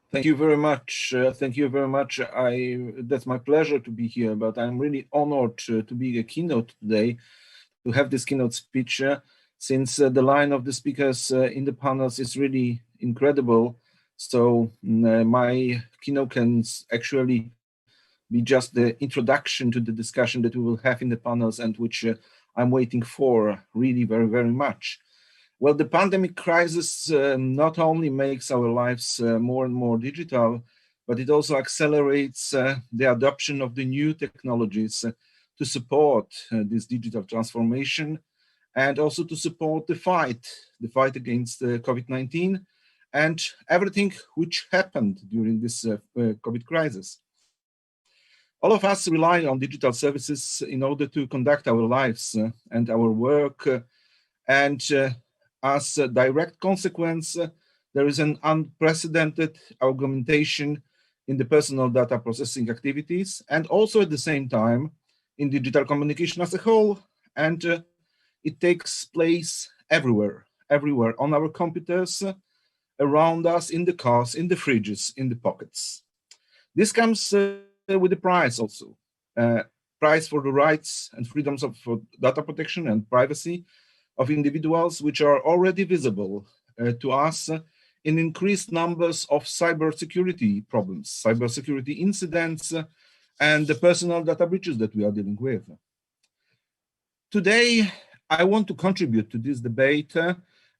Thank you very much. Thank you very much. That's my pleasure to be here, but I'm really honored to be a keynote today, to have this keynote speech, since the line of the speakers in the panels is really incredible. So my keynote can actually be just the introduction to the discussion that we will have in the panels, and which I'm waiting for really very, very much. Well, the pandemic crisis not only makes our lives more and more digital, but it also accelerates the adoption of the new technologies to support this digital transformation, and also to support the fight against COVID-19 and everything which happened during this COVID crisis. All of us rely on digital services in order to conduct our lives and our work, and as a direct consequence, there is an unprecedented augmentation in the personal data processing activities, and also at the same time in digital communication as a whole, and it takes place everywhere on our computers, around us, in the cars, in the fridges, in the pockets. This comes with a price also. Price for the rights and freedoms for data protection and privacy of individuals, which are already visible to us in increased numbers of cybersecurity problems, cybersecurity incidents, and the personal data breaches that we are dealing with. Today, I want to contribute to this debate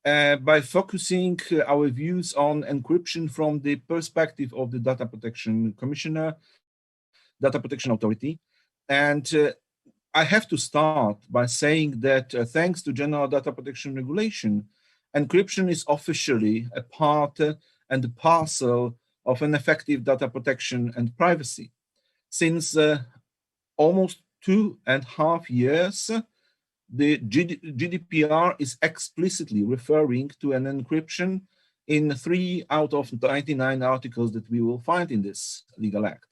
by focusing our views on encryption from the perspective of the Data Protection Commissioner, Data Protection Authority. And I have to start by saying that thanks to General Data Protection Regulation, encryption is officially a part and a parcel of an effective data protection and privacy. Since almost 2.5 years, the GDPR is explicitly referring to an encryption in 3 out of 99 articles that we will find in this legal act.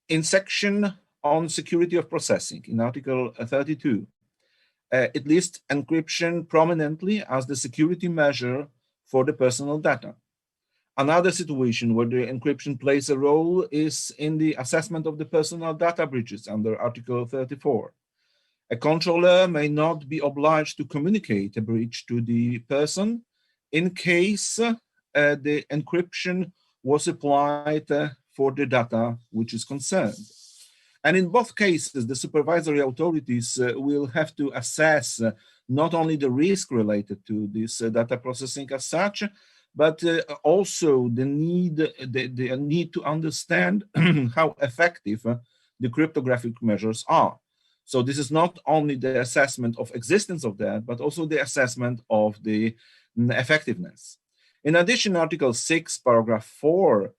In section on security of processing, in Article 32, it lists encryption prominently as the security measure for the personal data. Another situation where the encryption plays a role is in the assessment of the personal data breaches under Article 34. A controller may not be obliged to communicate a breach to the person in case the encryption was applied for the data which is concerned. And in both cases, the supervisory authorities will have to assess not only the risk related to this data processing as such, but also the need to understand how effective the cryptographic measures are. So this is not only the assessment of existence of that, but also the assessment of the effectiveness. In addition, Article 6, paragraph 4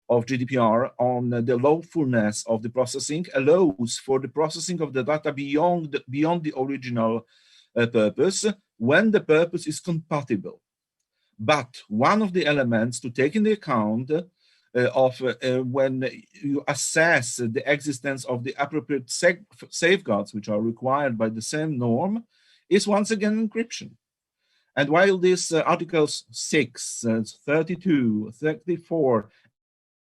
of GDPR on the lawfulness of the processing allows for the processing of the data beyond the original purpose when the purpose is compatible. But one of the elements to take into account when you assess the existence of the appropriate safeguards which are required by the same norm is once again encryption. And while these Articles 6, 32, 34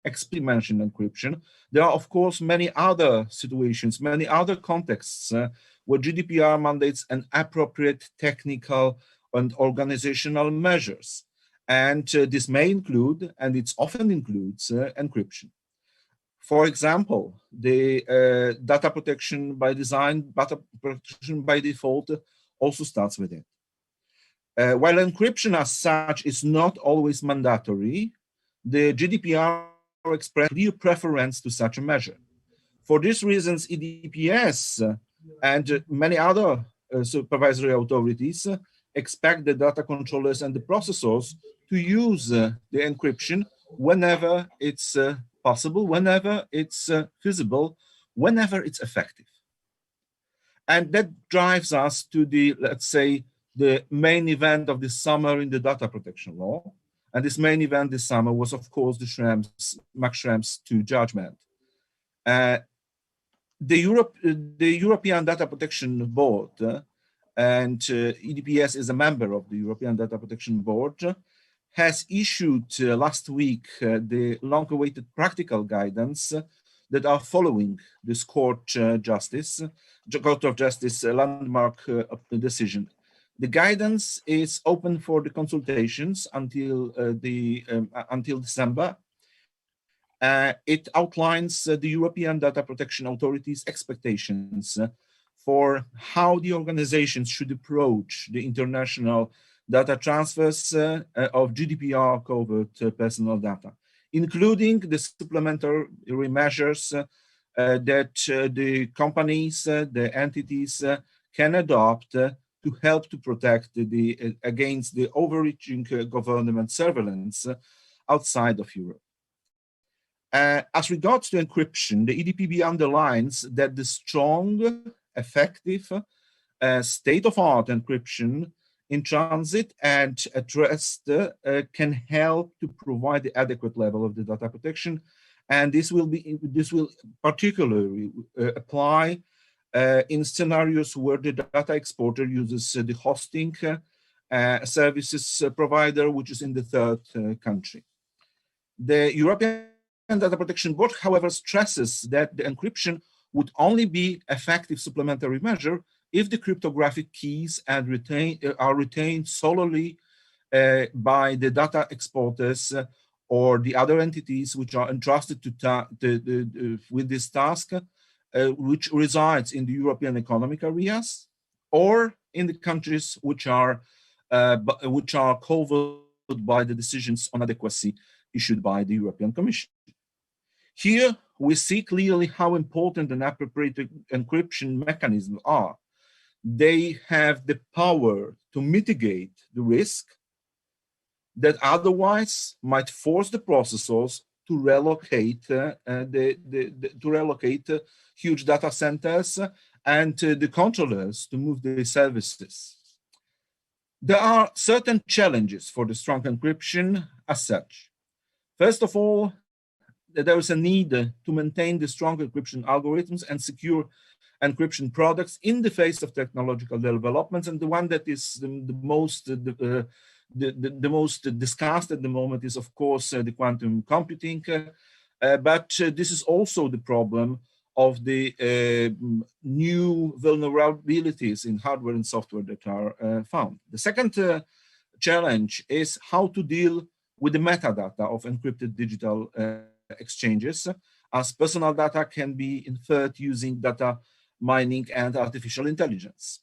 explicitly mention encryption, there are of course many other situations, many other contexts where GDPR mandates an appropriate technical and organizational measures. And this may include, and it often includes, encryption. For example, the data protection by design, data protection by default also starts with it. While encryption as such is not always mandatory, the GDPR expresses clear preference to such a measure. For these reasons, EDPS and many other supervisory authorities expect the data controllers and the processors to use the encryption whenever it's possible, whenever it's feasible, whenever it's effective. And that drives us to the, let's say, the main event of this summer in the data protection law. And this main event this summer was, of course, the Max Schrems II judgment. The European Data Protection Board, and EDPS is a member of the European Data Protection Board, has issued last week the long-awaited practical guidance that are following this Court of Justice landmark decision. The guidance is open for the consultations until until December. It outlines the European Data Protection Authority's expectations for how the organizations should approach the international data transfers of GDPR-covered personal data, including the supplementary measures that the companies, the entities can adopt to help to protect against the overreaching government surveillance outside of Europe. As regards to encryption, the EDPB underlines that the strong, effective, state-of-art encryption in transit and at rest can help to provide the adequate level of the data protection, and this will particularly apply in scenarios where the data exporter uses the hosting services provider, which is in the third country. The European Data Protection Board, however, stresses that the encryption would only be effective supplementary measure if the cryptographic keys are retained solely by the data exporters or the other entities which are entrusted with this task, which resides in the European economic areas or in the countries which are covered by the decisions on adequacy issued by the European Commission. Here, we see clearly how important and appropriate encryption mechanisms are. They have the power to mitigate the risk that otherwise might force the processors to relocate huge data centers and the controllers to move their services. There are certain challenges for the strong encryption as such. First of all, there is a need to maintain the strong encryption algorithms and secure encryption products in the face of technological developments. And the one that is the most discussed at the moment is, of course, the quantum computing. But this is also the problem of the new vulnerabilities in hardware and software that are found. The second challenge is how to deal with the metadata of encrypted digital exchanges, as personal data can be inferred using data mining and artificial intelligence.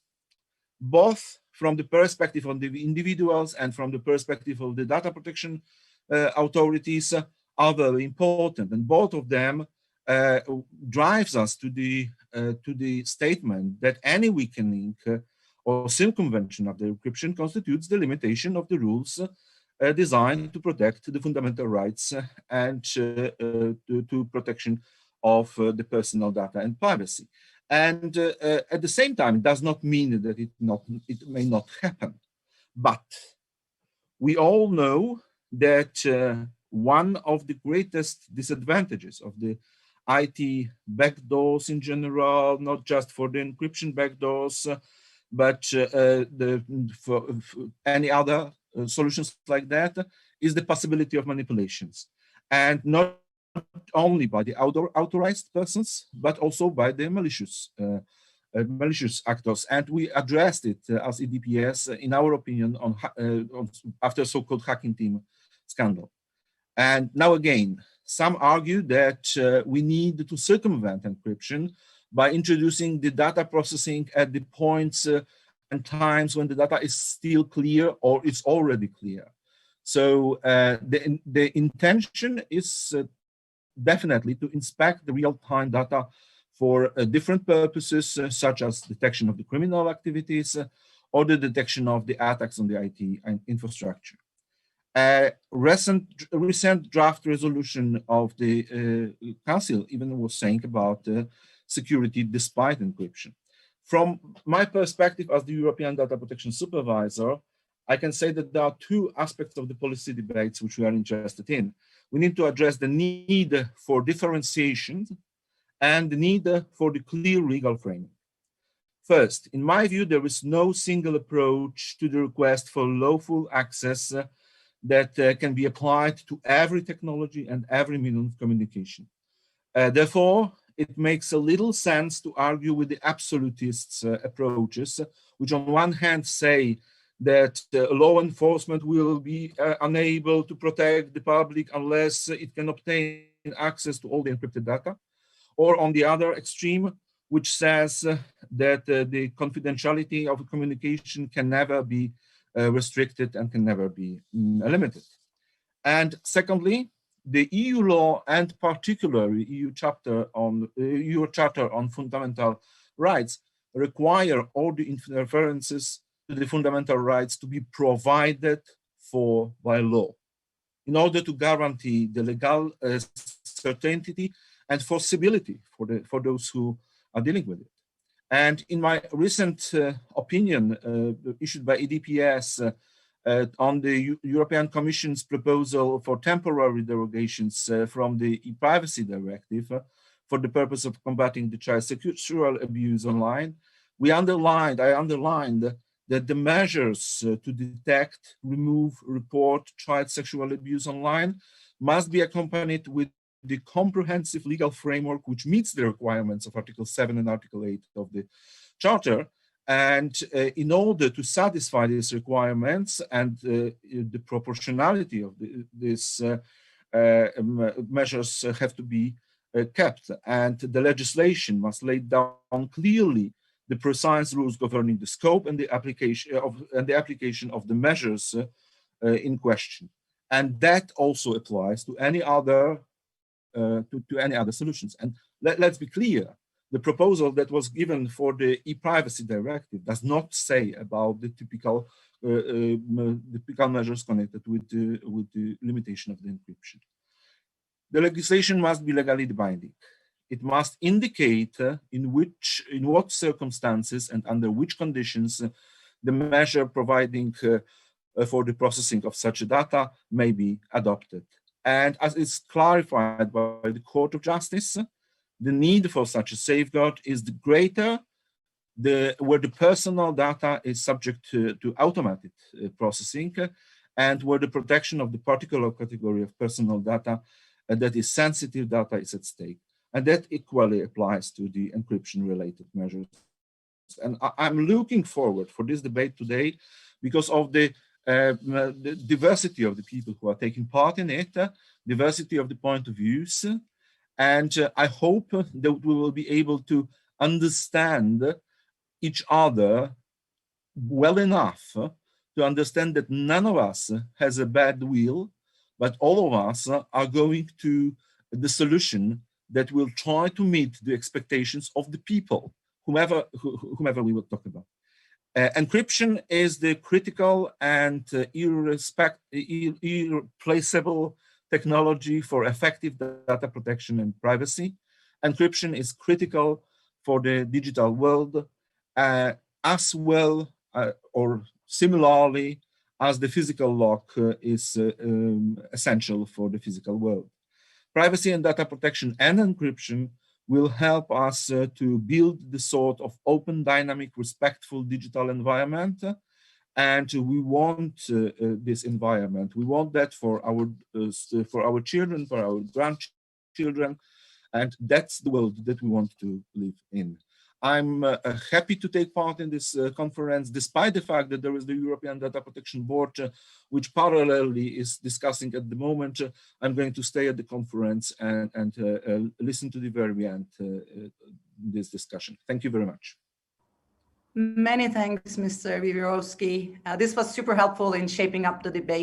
Both from the perspective of the individuals and from the perspective of the data protection authorities are very important, and both of them drives us to the statement that any weakening or circumvention of the encryption constitutes the limitation of the rules designed to protect the fundamental rights and to protection of the personal data and privacy. And at the same time, it does not mean that it may not happen. But we all know that one of the greatest disadvantages of the IT backdoors in general, not just for the encryption backdoors, but for any other solutions like that, is the possibility of manipulations. And not only by the authorized persons, but also by the malicious actors. And we addressed it as EDPS, in our opinion, after so-called hacking team scandal. And now again, some argue that we need to circumvent encryption by introducing the data processing at the points and times when the data is still clear or it's already clear. So the intention is definitely to inspect the real-time data for different purposes, such as detection of the criminal activities or the detection of the attacks on the IT and infrastructure. A recent draft resolution of the Council even was saying about security despite encryption. From my perspective as the European Data Protection Supervisor, I can say that there are two aspects of the policy debates which we are interested in. We need to address the need for differentiation and the need for the clear legal framework. First, in my view, there is no single approach to the request for lawful access that can be applied to every technology and every medium of communication. Therefore, it makes a little sense to argue with the absolutists' approaches, which on one hand say that law enforcement will be unable to protect the public unless it can obtain access to all the encrypted data, or on the other extreme, which says that the confidentiality of communication can never be restricted and can never be limited. And secondly, the EU law and particularly EU Charter on Fundamental Rights require all the interferences to the fundamental rights to be provided for by law in order to guarantee the legal certainty and forcibility for those who are dealing with it. And in my recent opinion issued by EDPS on the European Commission's proposal for temporary derogations from the e-privacy directive for the purpose of combating the child sexual abuse online, I underlined that the measures to detect, remove, report child sexual abuse online must be accompanied with the comprehensive legal framework which meets the requirements of Article 7 and Article 8 of the Charter. And in order to satisfy these requirements and the proportionality of these measures have to be kept, and the legislation must lay down clearly the precise rules governing the scope and the application of the measures in question. And that also applies to any other solutions. And let's be clear, the proposal that was given for the e-privacy directive does not say about the typical measures connected with the limitation of the encryption. The legislation must be legally binding. It must indicate in what circumstances and under which conditions the measure providing for the processing of such data may be adopted. And as is clarified by the Court of Justice, the need for such a safeguard is the greater where the personal data is subject to automated processing and where the protection of the particular category of personal data that is sensitive data is at stake. And that equally applies to the encryption-related measures. And I'm looking forward for this debate today because of the diversity of the people who are taking part in it, diversity of the point of views. And I hope that we will be able to understand each other well enough to understand that none of us has a bad will, but all of us are going to the solution that will try to meet the expectations of the people, whomever we will talk about. Encryption is the critical and irreplaceable technology for effective data protection and privacy. Encryption is critical for the digital world as well or similarly as the physical lock is essential for the physical world. Privacy and data protection and encryption will help us to build the sort of open, dynamic, respectful digital environment. And we want this environment. We want that for our children, for our grandchildren, and that's the world that we want to live in. I'm happy to take part in this conference, despite the fact that there is the European Data Protection Board, which parallelly is discussing at the moment. I'm going to stay at the conference and listen to the very end this discussion. Thank you very much. Many thanks, Mr. Wiewiórowski. This was super helpful in shaping up the debate.